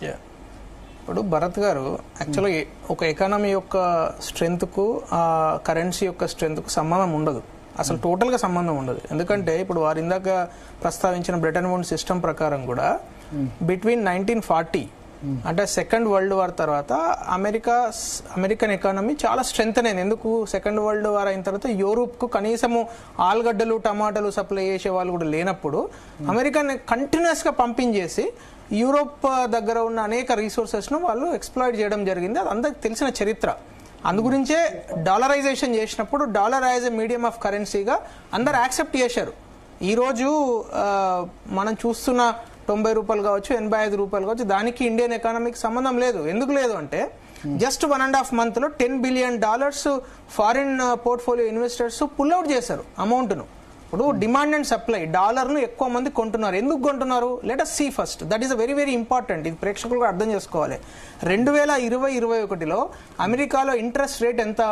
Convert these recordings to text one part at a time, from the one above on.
ఇప్పుడు భరత్ గారు యాక్చువల్గా ఒక ఎకానమీ యొక్క స్ట్రెంగ్త్కు కరెన్సీ యొక్క స్ట్రెంగ్త్కు సంబంధం ఉండదు, అసలు టోటల్గా సంబంధం ఉండదు. ఎందుకంటే ఇప్పుడు వారు ఇందాక ప్రస్తావించిన బ్రిటన్ వుడ్స్ సిస్టమ్ ప్రకారం కూడా బిట్వీన్ 1940 అంటే సెకండ్ వరల్డ్ వార్ తర్వాత అమెరికన్ ఎకానమీ చాలా స్ట్రెంగ్త్ అయింది. ఎందుకు? సెకండ్ వరల్డ్ వార్ అయిన తర్వాత యూరోప్కు కనీసము ఆలుగడ్డలు టమాటాలు సప్లై చేసే వాళ్ళు కూడా లేనప్పుడు అమెరికాని కంటిన్యూస్గా పంపించేసి యూరోప్ దగ్గర ఉన్న అనేక రిసోర్సెస్ను వాళ్ళు ఎక్స్ప్లాయిట్ చేయడం జరిగింది. అది అందరికి తెలిసిన చరిత్ర. అందుగురించే డాలరైజేషన్ చేసినప్పుడు dollar as a medium of కరెన్సీగా అందరు యాక్సెప్ట్ చేశారు. ఈరోజు మనం చూస్తున్న 90 రూపాయలు కావచ్చు, 85 రూపాయలు కావచ్చు, దానికి ఇండియన్ ఎకానమీకి సంబంధం లేదు. ఎందుకు లేదు అంటే just 1.5 monthలో $10 billion foreign portfolio investors pull-out చేశారు అమౌంట్ను. ఇప్పుడు డిమాండ్ అండ్ సప్లై, డాలర్ను ఎక్కువ మంది కొంటున్నారు. ఎందుకు కొంటున్నారు? Let us see first. That is very very important. ఇది ప్రేక్షకులు అర్థం చేసుకోవాలి. 2020-21లో అమెరికాలో ఇంట్రెస్ట్ రేట్ ఎంత?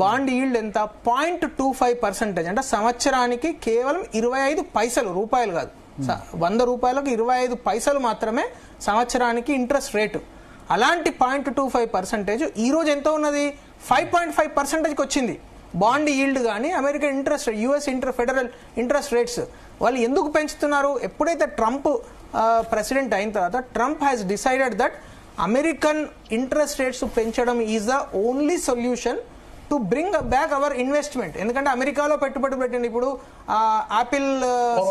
బాండ్ ఈల్డ్ ఎంత? 0.25%. అంటే సంవత్సరానికి కేవలం 25 పైసలు, రూపాయలు కాదు, 100 రూపాయలకు 25 పైసలు మాత్రమే సంవత్సరానికి ఇంట్రెస్ట్ రేటు. అలాంటి 0.25% ఈ రోజు ఎంత ఉన్నది? 5.5%కి వచ్చింది. బాండ్ ఈల్డ్ కానీ American interest, US federal interest rates వాళ్ళు ఎందుకు పెంచుతున్నారు? ఎప్పుడైతే ట్రంప్ ప్రెసిడెంట్ అయిన తర్వాత Trump has decided that American interest rates పెంచడం is the only solution to bring back our investment. ఎందుకంటే అమెరికాలో పెట్టుబడి పెట్టండి. ఇప్పుడు ఆపిల్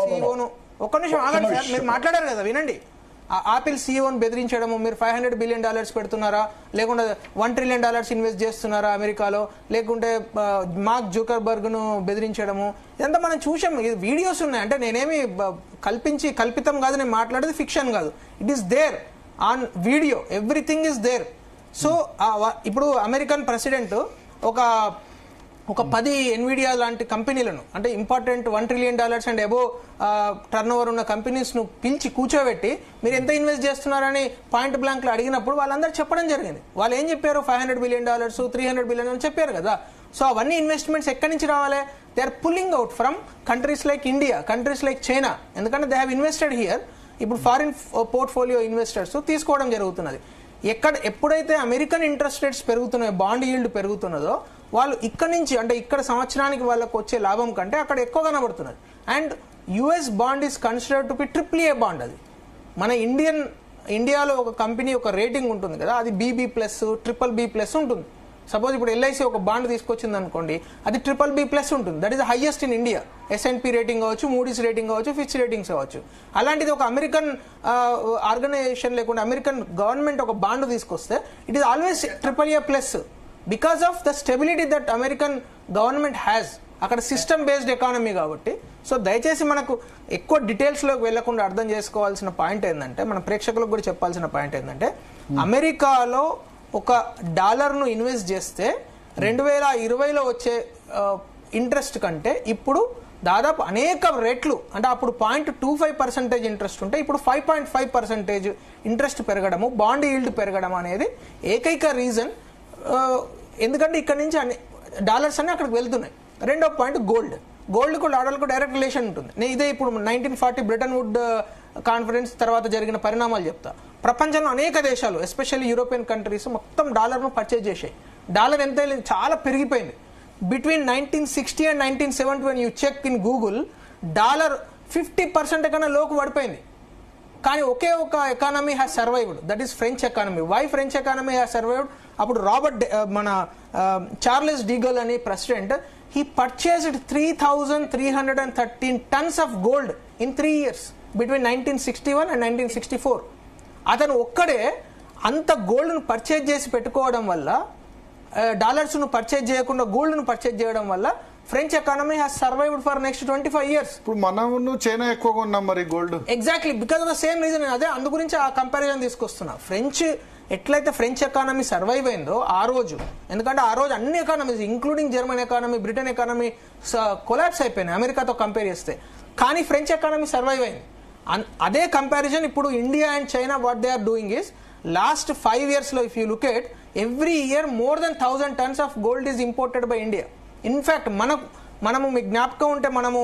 సిఇఓను, ఒక్క నిమిషం ఆగండి సార్, మీరు మాట్లాడారు కదా, వినండి. ఆపిల్ సిఇఓని బెదిరించడము, మీరు $500 billion పెడుతున్నారా, లేకుంటే $1 trillion ఇన్వెస్ట్ చేస్తున్నారా అమెరికాలో, లేకుంటే మార్క్ జుకర్బర్గ్ ను బెదిరించడము, ఇదంతా మనం చూసాము. ఇది వీడియోస్ ఉన్నాయి. అంటే నేనేమి కల్పితం కాదు, నేను మాట్లాడేది ఫిక్షన్ కాదు. It is there on video, everything is there. So ఇప్పుడు అమెరికన్ ప్రెసిడెంట్ ఒక 10 ఎన్విడియా లాంటి కంపెనీలను, అంటే important $1 trillion and above turn over ఉన్న కంపెనీస్ ను పిలిచి కూర్చోబెట్టి మీరు ఎంత ఇన్వెస్ట్ చేస్తున్నారని పాయింట్ బ్లాంక్ లో అడిగినప్పుడు వాళ్ళందరూ చెప్పడం జరిగింది. వాళ్ళు ఏం చెప్పారు? $500 billion, $300 billion అని చెప్పారు కదా. సో అవన్నీ ఇన్వెస్ట్మెంట్స్ ఎక్కడి నుంచి రావాలి? They are pulling out from countries like India, countries like China. ఎందుకంటే దే హ్యావ్ ఇన్వెస్టెడ్ హియర్. ఇప్పుడు ఫారిన్ పోర్ట్ఫోలియో ఇన్వెస్టర్స్ తీసుకోవడం జరుగుతున్నది. ఎప్పుడైతే అమెరికన్ ఇంట్రెస్ట్ రేట్స్ పెరుగుతున్నాయో, బాండ్ ఈల్డ్ పెరుగుతున్నదో, వాళ్ళు ఇక్కడ నుంచి, అంటే ఇక్కడ సంవత్సరానికి వాళ్ళకు వచ్చే లాభం కంటే అక్కడ ఎక్కువ కనబడుతున్నది. And US bond is considered to be AAA bond. అది మన ఇండియాలో ఒక కంపెనీ ఒక రేటింగ్ ఉంటుంది కదా, అది BB+, BBB+ ఉంటుంది. సపోజ్ ఇప్పుడు LIC ఒక బాండ్ తీసుకొచ్చింది అనుకోండి, అది BBB+ ఉంటుంది. That is the highest in India. S&P rating కావచ్చు, మూడీస్ రేటింగ్ కావచ్చు, ఫిచ్ రేటింగ్స్ కావచ్చు. అలాంటిది ఒక అమెరికన్ ఆర్గనైజేషన్ లేకుండా అమెరికన్ గవర్నమెంట్ ఒక బాండ్ తీసుకొస్తే it is always AAA+, because of the stability that American government has. అక్కడ సిస్టమ్ బేస్డ్ ఎకానమీ కాబట్టి. సో దయచేసి మనకు ఎక్కువ డీటెయిల్స్లోకి వెళ్లకుండా అర్థం చేసుకోవాల్సిన పాయింట్ ఏంటంటే, మన ప్రేక్షకులకు కూడా చెప్పాల్సిన పాయింట్ ఏంటంటే, అమెరికాలో ఒక డాలర్ను ఇన్వెస్ట్ చేస్తే 2020లో వచ్చే ఇంట్రెస్ట్ కంటే ఇప్పుడు దాదాపు అనేక రెట్లు, అంటే అప్పుడు 0.25% ఇంట్రెస్ట్ ఉంటే ఇప్పుడు 5.5% ఇంట్రెస్ట్ పెరగడము, బాండ్ ఈల్డ్ పెరగడం అనేది ఏకైక రీజన్. ఎందుకంటే ఇక్కడ నుంచి డాలర్స్ అన్ని అక్కడికి వెళ్తున్నాయి. రెండో పాయింట్ గోల్డ్కు డాలర్కు డైరెక్ట్ రిలేషన్ ఉంటుంది. నేను ఇదే ఇప్పుడు 1940 బ్రిటన్ వుడ్ కాన్ఫరెన్స్ తర్వాత జరిగిన పరిణామాలు చెప్తా. ప్రపంచంలో అనేక దేశాలు, ఎస్పెషల్లీ యూరోపియన్ కంట్రీస్ మొత్తం డాలర్ను పర్చేజ్ చేసాయి. డాలర్ ఎంత చాలా పెరిగిపోయింది. Between 1960 and 1970 when you check in Google, dollar 50% కన్నా లోకు పడిపోయింది. కానీ ఒకే ఒక economy has survived, that is French economy. Why French economy has survived? అప్పుడు మన చార్లెస్ డీగల్ అనే president, he purchased 3,313 tons of gold in 3 years between 1961 and 1964. అతను ఒక్కడే అంత గోల్డ్ను పర్చేజ్ చేసి పెట్టుకోవడం వల్ల, డాలర్స్ను పర్చేజ్ చేయకుండా గోల్డ్ను పర్చేజ్ చేయడం వల్ల French economy has survived for next 25 years. ఇప్పుడు మనం చైనా ఎక్కువగా ఉన్నాం మరి gold. Exactly because of the same reason. అదే అందు గురించి ఆ కంపారిజన్ తీసుకొస్తున్నా. ఎట్లయితే ఫ్రెంచ్ ఎకానమీ సర్వైవ్ అయిందో ఆ రోజు, ఎందుకంటే ఆ రోజు అన్ని economies including German economy, Britain economy collapse అయిపోయినాయి అమెరికాతో కంపేర్ చేస్తే. కానీ ఫ్రెంచ్ ఎకానమీ సర్వైవ్ అయింది. అదే కంపారిజన్ ఇప్పుడు India and China what they are doing is, last 5 years లో if you look at, every year more than 1,000 tons of gold is imported by India. In fact మనము మీకు జ్ఞాపకం ఉంటే మనము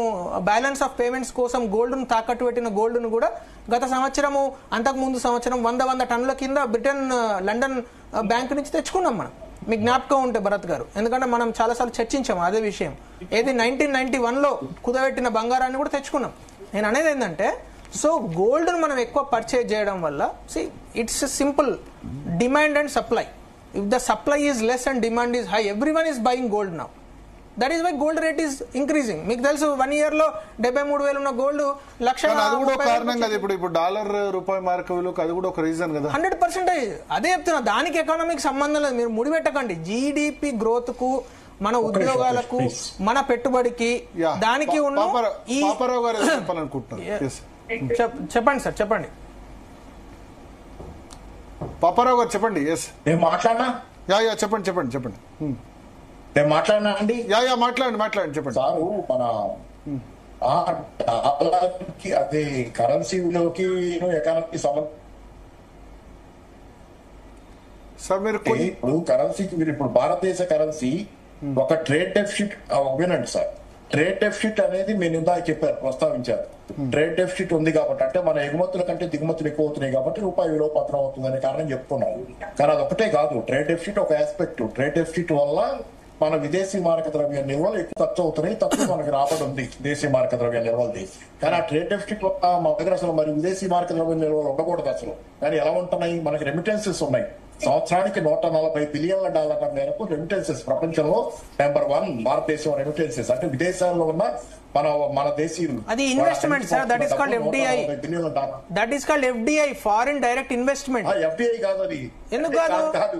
బ్యాలెన్స్ ఆఫ్ పేమెంట్స్ కోసం గోల్డ్ను తాకట్టు పెట్టిన గోల్డ్ను కూడా గత సంవత్సరము అంతకు ముందు సంవత్సరం 100 టన్నుల కింద బ్రిటన్ లండన్ బ్యాంక్ నుంచి తెచ్చుకున్నాం మనం. మీకు జ్ఞాపకం ఉంటే భరత్ గారు, ఎందుకంటే మనం చాలాసార్లు చర్చించాము అదే విషయం. ఏది 1991లో కుదబెట్టిన బంగారాన్ని కూడా తెచ్చుకున్నాం. నేను అనేది ఏంటంటే, సో గోల్డ్ను మనం ఎక్కువ పర్చేజ్ చేయడం వల్ల it's simple demand and supply. If the supply is less and demand is high, every one is buying gold now. That is why gold rate is increasing. మీకు తెలుసు 1 year లో 73,000 ఉన్న గోల్డ్ లక్ష. అది కూడా ఒక కారణం కదా, ఇప్పుడు డాలర్ రూపాయి మార్క విలువకు అది కూడా ఒక రీజన్ కదా. 100% అదే చెప్తున్నా. దానికి ఎకానమీకి సంబంధం లేదు, మీరు ముడిపెట్టకండి. జీడిపి గ్రోత్ కు, మన ఉద్యోగాలకు, మన పెట్టుబడికి, దానికి ఉన్న పాపారావు గారు చెప్పాలనుకుంటున్నారు. చెప్పండి సార్, చెప్పండి. పాపారావు గారు చెప్పండి. మాట్లాడినా చెప్పండి. నేను మాట్లాడినా అండి. మాట్లాడండి చెప్పండి. సారు మన డాలర్కి అదే కరెన్సీ విలువకి ఎకానమీ సంబంధం సార్. మీరు ఇప్పుడు కరెన్సీకి మీరు ఇప్పుడు భారతదేశ కరెన్సీ ఒక ట్రేడ్ డెఫిసిట్ వినండి సార్. ట్రేడ్ డెఫిసిట్ అనేది మీరు ఇందాక చెప్పారు, ప్రస్తావించారు. ట్రేడ్ డెఫిసిట్ ఉంది కాబట్టి, అంటే మన ఎగుమతుల కంటే దిగుమతులు ఎక్కువ అవుతున్నాయి కాబట్టి రూపాయి విలువ పత్రం అవుతుందనే కారణం చెప్పుకున్నారు. కానీ అదొకటే కాదు, ట్రేడ్ డెఫిసిట్ ఒక ఆస్పెక్ట్. ట్రేడ్ డెఫిసిట్ వల్ల మన విదేశీ మారక ద్రవ్య నిల్వలు ఎక్కువ ఖర్చు అవుతున్నాయి, తక్కువ మనకి రాబడి ఉంది దేశీ మారక ద్రవ్య నిల్వలది. కానీ ఆ ట్రేడ్ డెఫిసిట్ వల్ల మన దగ్గర అసలు మరి విదేశీ మారక ద్రవ్య నిల్వలు ఉండకూడదు అసలు. కానీ ఎలా ఉంటున్నాయి, మనకి రెమిటెన్సెస్ ఉన్నాయి. సంవత్సరానికి $140 బిలియన్ల మేరకు రెమిటెన్సెస్. ప్రపంచంలో నెంబర్ 1 భారతదేశం రెమిటెన్సెస్. అంటే విదేశాల్లో ఉన్న మన దేశీయులు. అది investment sir, that is called FDI. That is called FDI, foreign direct investment. FDI కాదు అది. ఎందుకు కాదు?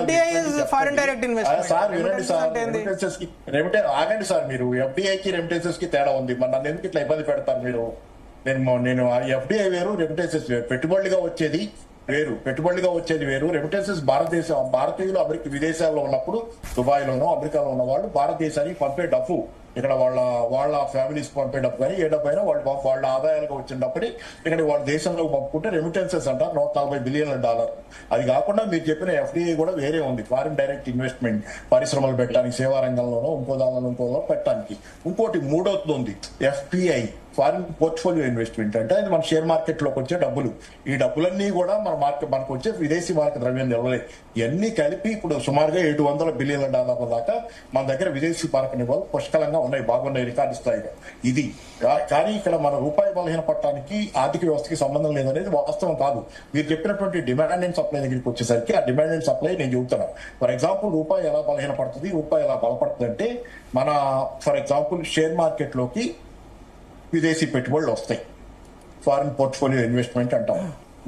FDI is foreign direct investment. Sir వినండి సార్, రెమిటెన్సెస్ కి ఆగండి సార్. మీరు ఎఫ్డిఐకి రెమిటెన్సెస్ కి తేడా ఉంది. మరి నన్ను ఎందుకు ఇట్లా ఇబ్బంది పెడతారు మీరు? నేను ఎఫ్డిఐ వేరు, రెమిటెన్సెస్ వేరు. పెట్టుబడిగా వచ్చేది వేరు, వేరు. రెమిటెన్సెస్ భారతీయులు అమెరికా విదేశాల్లో ఉన్నప్పుడు, దుబాయ్ లోనో అమెరికాలో ఉన్న వాళ్ళు భారతదేశానికి పంపే డబ్బు, ఇక్కడ వాళ్ళ ఫ్యామిలీస్ పంపే డబ్బు కానీ ఏ డబ్బు అయినా వాళ్ళ ఆదాయాలుగా వచ్చిన డబ్బుని ఇక్కడ వాళ్ళ దేశంలో పంపుకుంటే రెమిటెన్సెస్ అంటారు. $140 బిలియన్ల. అది కాకుండా మీరు చెప్పిన ఎఫ్డిఐ కూడా వేరే ఉంది, ఫారిన్ డైరెక్ట్ ఇన్వెస్ట్మెంట్. పరిశ్రమలు పెట్టడానికి, సేవా రంగంలోనో ఇంకో పెట్టడానికి. ఇంకోటి మూడోది ఉంది ఎఫ్పిఐ, ఫారిన్ పోర్ట్ఫోలియో ఇన్వెస్ట్మెంట్. అంటే అది మన షేర్ మార్కెట్ లోకి వచ్చే డబ్బులు. ఈ డబ్బులన్నీ కూడా మనకు వచ్చే విదేశీ మార్కెట్ ద్రవ్యం నిల్వలే. ఇవన్నీ కలిపి ఇప్పుడు సుమారుగా $700 బిలియన్ల దాకా మన దగ్గర విదేశీ మార్కెట్ నిల్వలు పుష్కలంగా ఉన్నాయి, బాగున్నాయి, రికార్డు స్థాయిలో. ఇది కానీ ఇక్కడ మన రూపాయి బలహీన పట్టడానికి ఆర్థిక వ్యవస్థకి సంబంధం లేదనేది వాస్తవం కాదు. మీరు చెప్పినటువంటి డిమాండ్ అండ్ సప్లై దగ్గరికి వచ్చేసరికి ఆ డిమాండ్ అండ్ సప్లై నేను చెబుతున్నాను. ఫర్ ఎగ్జాంపుల్ రూపాయి ఎలా బలహీన పడుతుంది, రూపాయి ఎలా బలపడుతుంది అంటే, మన ఫర్ ఎగ్జాంపుల్ షేర్ మార్కెట్ లోకి విదేశీ పెట్టుబడులు వస్తాయి, ఫారిన్ పోర్ట్ఫోలియో ఇన్వెస్ట్మెంట్ అంటాం.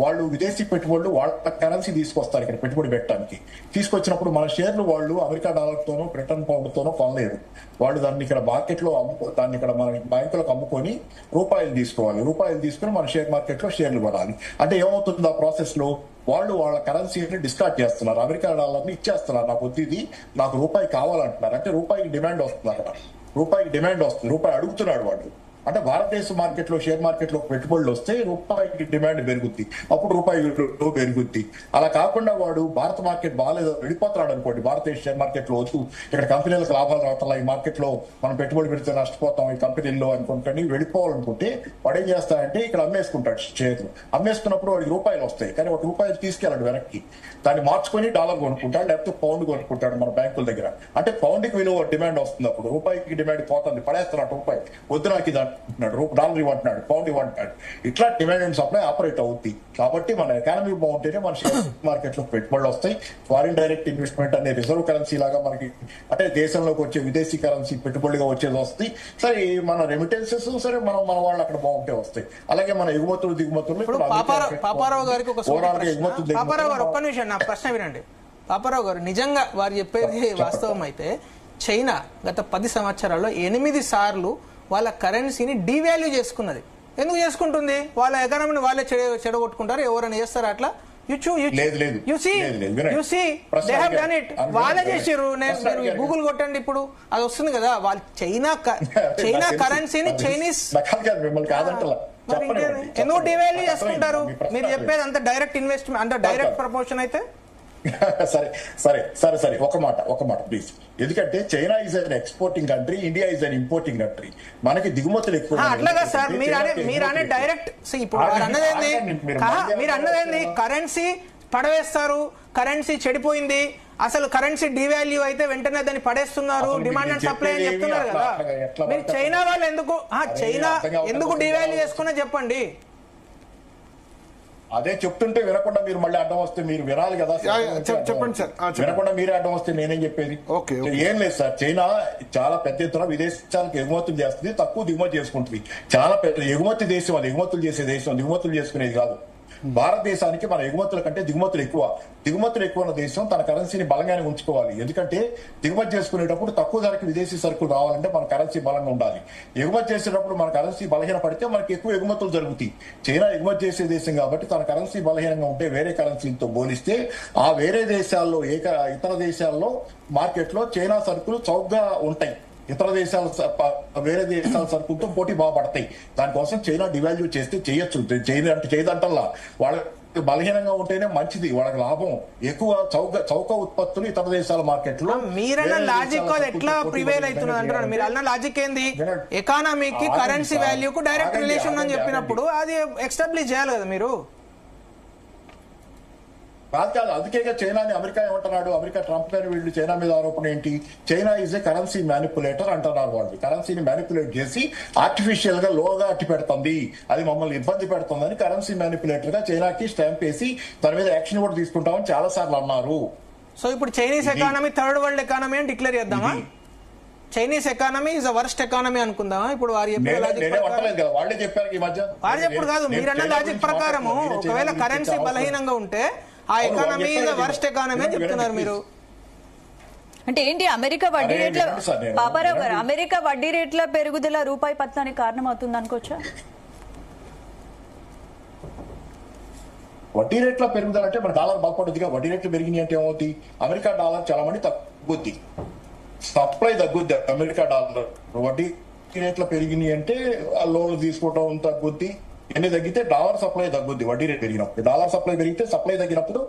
వాళ్ళు విదేశీ పెట్టుబడులు వాళ్ళ కరెన్సీ తీసుకొస్తారు ఇక్కడ పెట్టుబడి పెట్టడానికి. తీసుకొచ్చినప్పుడు మన షేర్లు వాళ్ళు అమెరికా డాలర్తోనో బ్రిటన్ పౌండ్తోనో కొనలేరు. వాళ్ళు దాన్ని ఇక్కడ మార్కెట్లో దాన్ని ఇక్కడ మన బ్యాంకులకు అమ్ముకొని రూపాయలు తీసుకోవాలి. రూపాయలు తీసుకుని మన షేర్ మార్కెట్ లో షేర్లు కొనాలి. అంటే ఏమవుతుంది ఆ ప్రాసెస్ లో, వాళ్ళు వాళ్ళ కరెన్సీని డిస్కార్డ్ చేస్తున్నారు, అమెరికా డాలర్ని ఇచ్చేస్తున్నారు. నాకు వద్దు, నాకు రూపాయి కావాలంటున్నారు. అంటే రూపాయికి డిమాండ్ వస్తుంది అక్కడ, రూపాయికి డిమాండ్ వస్తుంది, రూపాయి అడుగుతున్నాడు వాడు. అంటే భారతదేశ మార్కెట్ లో షేర్ మార్కెట్ లో పెట్టుబడులు వస్తే రూపాయికి డిమాండ్ పెరుగుద్ది, అప్పుడు రూపాయి పెరుగుద్ది. అలా కాకుండా వాడు భారత మార్కెట్ బాగాలేదు వెళ్ళిపోతున్నాడు అనుకోండి, భారతదేశ షేర్ మార్కెట్ లో వద్దు, ఇక్కడ కంపెనీలకు లాభాలు రావట్లా, ఈ మార్కెట్ లో మనం పెట్టుబడి పెడితే నష్టపోతాం ఈ కంపెనీల్లో అనుకుంటే వెళ్ళిపోవాలనుకుంటే వాడు ఏం చేస్తాడంటే ఇక్కడ అమ్మేసుకుంటాడు షేర్లు. అమ్మేసుకున్నప్పుడు వాడికి రూపాయలు వస్తాయి, కానీ ఒక రూపాయలు తీసుకెళ్ళాడు వెనక్కి, దాన్ని మార్చుకొని డాలర్ కొనుక్కుంటాడు, లేకపోతే పౌండ్ కొనుక్కుంటాడు మన బ్యాంకుల దగ్గర. అంటే పౌండ్ కి విలువ డిమాండ్ వస్తుంది, అప్పుడు రూపాయికి డిమాండ్ పోతుంది, పడేస్తున్నాడు రూపాయి, వద్దు నాకు ఇది అంటున్నాడు, డాలర్ ఇవ్వంటున్నాడు, పౌండ్ ఇవ్వంటున్నాడు. ఇట్లా డిమాండ్ అండ్ సప్లై ఆపరేట్ అవుతుంది. కాబట్టి మన ఎకానమీ బాగుంటేనే మన షేర్ మార్కెట్ లో పెట్టుబడులు వస్తాయి. ఫారిన్ డైరెక్ట్ ఇన్వెస్ట్మెంట్ అనే రిజర్వ్ కరెన్సీ లాగా మనకి, అంటే దేశంలోకి వచ్చే విదేశీ కరెన్సీ పెట్టుబడిగా వచ్చేది వస్తాయి. సరే మన రెమిటెన్సెస్ సరే మన వాళ్ళు అక్కడ బాగుంటే వస్తాయి. అలాగే మన ఎగుమతులు దిగుమతులు. పాపారావు గారికి ఒక్క నిమిషం నా ప్రశ్న వినండి. పాపారావు గారు, నిజంగా వారు చెప్పేది వాస్తవం అయితే చైనా గత 10 సంవత్సరాల్లో 8 సార్లు వాళ్ళ కరెన్సీని డివాల్యూ చేసుకున్నది. ఎందుకు చేసుకుంటుంది? వాళ్ళ ఎకానమీని వాళ్ళే చెడగొట్టుకుంటారు. ఎవరైనా చేస్తారా అట్లా? వాళ్ళే చేసారు. నేను గూగుల్ కొట్టండి, ఇప్పుడు అది వస్తుంది కదా. వాళ్ళు చైనా కరెన్సీని చైనీస్ ఎందుకు డివాల్యూ చేసుకుంటారు? మీరు చెప్పేది అంత డైరెక్ట్ ఇన్వెస్ట్మెంట్, అంత డైరెక్ట్ ప్రపోర్షన్ అయితే సరే సరే సరే సరే ఒక మాట ప్లీజ్. ఎందుకంటే China is an exporting country, India is an importing country. మనకి దిగుమతులు ఎక్కువ. అట్లాగా సార్ మీరు డైరెక్ట్ ఇప్పుడు మీరు అన్నదేంది కరెన్సీ పడవేస్తారు, కరెన్సీ చెడిపోయింది, అసలు కరెన్సీ డివాల్యూ అయితే వెంటనే దాన్ని పడేస్తున్నారు, డిమాండ్ అండ్ సప్లై అని చెప్తున్నారు కదా. మీరు చైనా వాళ్ళు ఎందుకు డివాల్యూ చేసుకున్నా చెప్పండి. అదే చెప్తుంటే వినకుండా మీరు మళ్ళీ అడ్డం వస్తే మీరు వినాలి కదా. చెప్పండి సార్. వినకుండా మీరే అడ్డం వస్తే నేనేం చెప్పేది. ఏం లేదు సార్, చైనా చాలా పెద్ద ఎత్తున విదేశాలకు ఎగుమతులు చేస్తుంది, తక్కువ దిగుమతి చేసుకుంటుంది. చాలా పెద్ద ఎగుమతి దేశం, అది ఎగుమతులు చేసే దేశం, దిగుమతులు చేసుకునేది కాదు. భారతదేశానికి మన ఎగుమతుల కంటే దిగుమతులు ఎక్కువ ఉన్న దేశం తన కరెన్సీని బలంగానే ఉంచుకోవాలి. ఎందుకంటే దిగుమతి చేసుకునేటప్పుడు తక్కువ ధరకి విదేశీ సరుకులు రావాలంటే మన కరెన్సీ బలంగా ఉండాలి. ఎగుమతి చేసేటప్పుడు మన కరెన్సీ బలహీన పడితే మనకి ఎక్కువ ఎగుమతులు జరుగుతాయి. చైనా ఎగుమతి చేసే దేశం కాబట్టి తన కరెన్సీ బలహీనంగా ఉంటే వేరే కరెన్సీతో పోలిస్తే ఆ వేరే దేశాల్లో ఇతర దేశాల్లో మార్కెట్లో చైనా సరుకులు చౌకగా ఉంటాయి. ఇతర దేశాల వేరే దేశాల సరుకులతో పోటీ బాగా పడతాయి. దానికోసం చైనా డివాల్యూ చేస్తే చేయొచ్చు. చేయదంటల్లా వాళ్ళకి బలహీనంగా ఉంటేనే మంచిది, వాళ్ళకి లాభం ఎక్కువ. చౌక ఉత్పత్తులు ఇతర దేశాల మార్కెట్ లో. మీరన్న లాజిక్ ఎట్లా ప్రివేల్ అవుతున్నది అంటున్నారు. మీరు అన్న లాజిక్ ఏంది? ఎకానమీకి కరెన్సీ వాల్యూకు డైరెక్ట్ రిలేషన్ అని చెప్పినప్పుడు అది ఎస్టాబ్లిష్ చేయాలి కదా మీరు. కాదు, అందుకే చైనాని అమెరికా ఏమంటున్నాడు, అమెరికా ట్రంప్ గారి వీళ్ళు చైనా మీద ఆరోపణ ఏంటి, China is a currency manipulator అంటున్నారు. వాళ్ళు కరెన్సీని మ్యానిపులేట్ చేసి ఆర్టిఫిషియల్ గా లోగా అట్టి పెడుతుంది, అది మమ్మల్ని ఇబ్బంది పెడుతుందని కరెన్సీ మ్యానిపులేటర్ గా చైనాకి స్టాంప్ వేసి దాని మీద యాక్షన్ కూడా తీసుకుంటామని చాలా సార్లు అన్నారు. సో ఇప్పుడు Chinese economy third world economy అని డిక్లేర్ చేద్దామా? Chinese economy is worst economy అనుకుందామా? ఇప్పుడు వారు వాళ్ళే చెప్పారు ఈ మధ్య. వారు చెప్పుడు కాదు, మీరన్న లాజిక్ ప్రకారము ఒకవేళ కరెన్సీ బలహీనంగా ఉంటే ఆ ఎకానమీ ఇస్ వర్స్ట్ ఎకానమీ అని చెప్తున్నారు మీరు. అంటే ఏంటి అమెరికా వడ్డీ రేట్ల పాపారావు గారు, అమెరికా వడ్డీ రేట్ల పెరుగుదల రూపాయి పతనానికి కారణం అవుతుంది అనుకోవచ్చా? వడ్డీ రేట్ల పెరుగుదల అంటే మన డాలర్ బాగుపడుద్దిగా. వడ్డీ రేట్లు పెరిగినాయి అంటే ఏమవుతుంది, అమెరికా డాలర్ చాలా మంది తగ్గుద్ది, సప్లై తగ్గుద్ది. అమెరికా డాలర్ వడ్డీ రేట్ల పెరిగినాయి అంటే లోన్లు తీసుకోవడం తగ్గుద్ది, ఎన్ని తగ్గితే డాలర్ సప్లై తగ్గుద్ది. వడ్డీ రేట్ పెరిగినప్పుడు డాలర్ సప్లై పెరిగితే సప్లై తగ్గినప్పుడు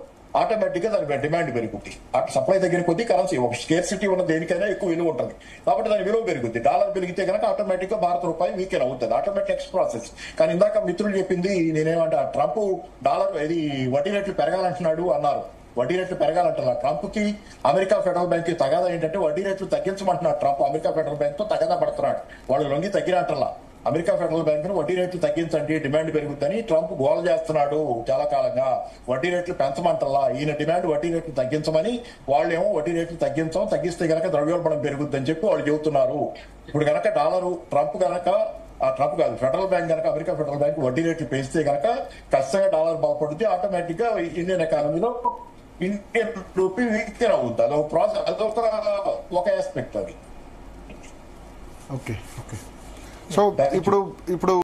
ఆటోమేటిక్ గా దాని డిమాండ్ పెరుగుద్ది. సప్లై తగ్గిన కొద్దీ కరెన్సీ ఒక స్కేర్సిటీ ఉన్న దేనికైనా ఎక్కువ విలువ ఉంటుంది కాబట్టి దాని విలువ పెరుగుద్ది. డాలర్ పెరిగితే కనుక ఆటోమేటిక్ గా భారత రూపాయి వీకెన్ అవుతుంది, ఆటోమేటిక్ నెక్స్ట్ ప్రాసెస్. కానీ ఇందాక మిత్రులు చెప్పింది నేనేమంటా, ట్రంప్ డాలర్ ఇది వడ్డీ రేట్లు పెరగాలంటున్నాడు అన్నారు. వడ్డీ రేట్లు పెరగాలంటున్నారు. ట్రంప్ కి అమెరికా ఫెడరల్ బ్యాంక్ కి తగాదా ఏంటంటే వడ్డీ రేట్లు తగ్గించమంటున్నాడు ట్రంప్. అమెరికా ఫెడరల్ బ్యాంక్ తో తగాదా పడుతున్నాడు. వాళ్ళు లొంగి తగ్గినట్టల్లా అమెరికా ఫెడరల్ బ్యాంక్ ను వడ్డీ రేట్లు తగ్గించండి, డిమాండ్ పెరుగుతుందని ట్రంప్ గోల చేస్తున్నాడు చాలా కాలంగా. వడ్డీ రేట్లు పెంచమంటల్లా, ఈయన డిమాండ్ వడ్డీ రేట్లు తగ్గించమని, వాళ్ళేమో వడ్డీ రేట్లు తగ్గిస్తే గనక ద్రవ్యోల్బణం పెరుగుద్దని చెప్పి వాళ్ళు చెబుతున్నారు. ఇప్పుడు గనక డాలరు ట్రంప్ కాదు ఫెడరల్ బ్యాంక్ గనక అమెరికా ఫెడరల్ బ్యాంక్ వడ్డీ రేట్లు పెంచితే గనక ఖచ్చితంగా డాలర్ బాగుపడుతుంది, ఆటోమేటిక్ గా ఇండియన్ ఎకానమీలో ఇండియన్ రూపీ వీకెన్ అవుతుంది. అదొక ప్రాసెస్, అదొక ఆస్పెక్ట్ అది. ఓకే. సో ఇప్పుడు